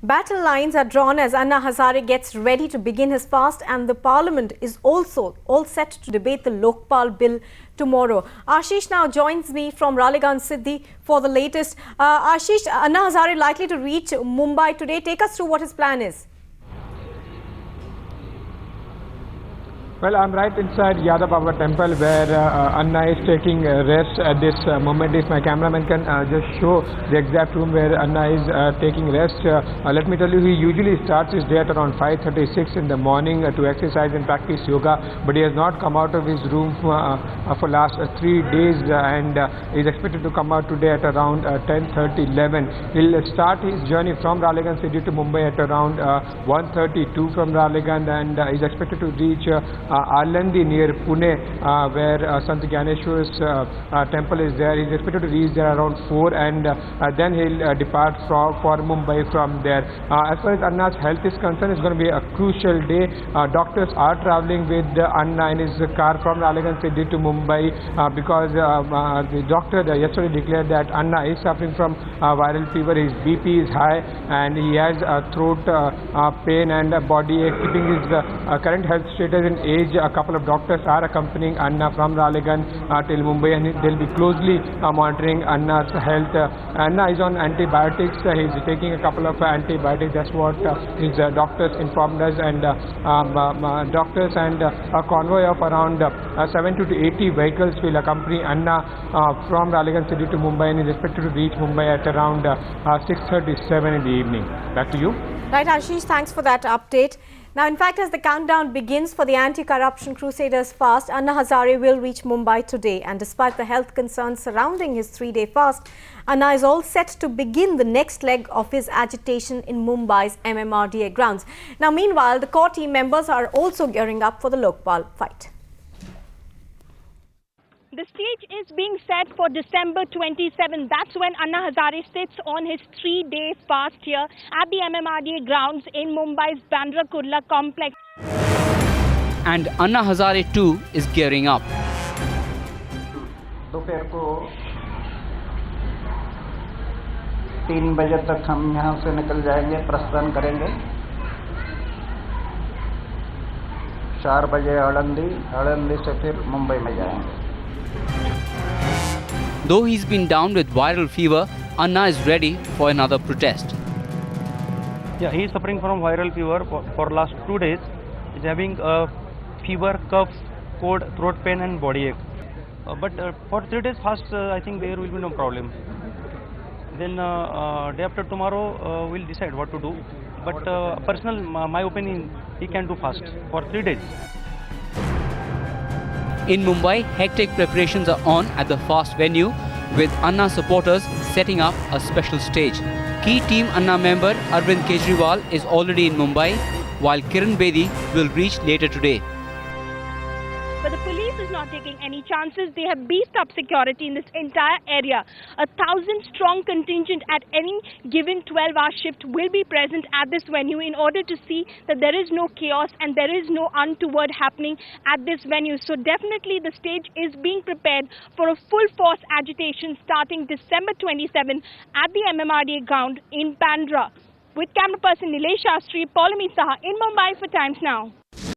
Battle lines are drawn as Anna Hazare gets ready to begin his fast, and the Parliament is also all set to debate the Lokpal bill tomorrow. Ashish now joins me from Raleganj Siddhi for the latest. Ashish, Anna Hazare likely to reach Mumbai today. Take us through what his plan is. Well, I'm right inside Yadav Baba temple where Anna is taking rest at this moment. If my cameraman can just show the exact room where Anna is taking rest. Let me tell you, he usually starts his day at around 5:36 in the morning to exercise and practice yoga, but he has not come out of his room for last 3 days and is expected to come out today at around 10:30, 11. He'll start his journey from Raleganj City to Mumbai at around 1:32 from Raleganj, and is expected to reach Alandi near Pune, where Sant Gyaneshwar's temple is there. He's expected to reach there around 4, and then he'll depart for Mumbai from there. As far as Anna's health is concerned, it's going to be a crucial day. Doctors are traveling with Anna in his car from Raleganj City to Mumbai because the doctor yesterday declared that Anna is suffering from viral fever. His BP is high and he has throat pain and body ache. Keeping his current health status and age, a couple of doctors are accompanying Anna from Raleganj till Mumbai, and they'll be closely monitoring Anna's health. Anna is on antibiotics. He's taking a couple of antibiotics. That's what his doctors informed us, and doctors and a convoy of around 70 to 80 vehicles will accompany Anna from Raleganj City to Mumbai, and is expected to reach Mumbai at around 6:37 in the evening. Back to you. Right, Ashish, thanks for that update. Now, in fact, as the countdown begins for the Anti-Corruption Crusaders fast, Anna Hazare will reach Mumbai today. And despite the health concerns surrounding his 3-day fast, Anna is all set to begin the next leg of his agitation in Mumbai's MMRDA grounds. Now, meanwhile, the core team members are also gearing up for the Lokpal fight. The stage is being set for December 27. That's when Anna Hazare sits on his 3-day fast here at the MMRDA grounds in Mumbai's Bandra Kurla complex. And Anna Hazare too is gearing up. दोपहर को 3 बजे तक हम यहाँ से निकल जाएंगे, प्रस्थान करेंगे। 4 बजे आलंदी से फिर मुंबई में जाएंगे। Though he's been down with viral fever, Anna is ready for another protest. Yeah, he is suffering from viral fever for last 2 days. He's having fever, coughs, cold, throat pain and body ache. But for 3 days fast, I think there will be no problem. Then day after tomorrow, we'll decide what to do. But personal, my opinion, he can do fast for 3 days. In Mumbai, hectic preparations are on at the fast venue, with Anna supporters setting up a special stage. Key Team Anna member Arvind Kejriwal is already in Mumbai, while Kiran Bedi will reach later today. But the police is not taking any chances. They have beefed up security in this entire area. 1,000-strong contingent at any given 12-hour shift will be present at this venue in order to see that there is no chaos and there is no untoward happening at this venue. So definitely the stage is being prepared for a full-force agitation starting December 27 at the MMRDA ground in Bandra. With camera person Nilesh Shastri, Paulami Saha in Mumbai for Times Now.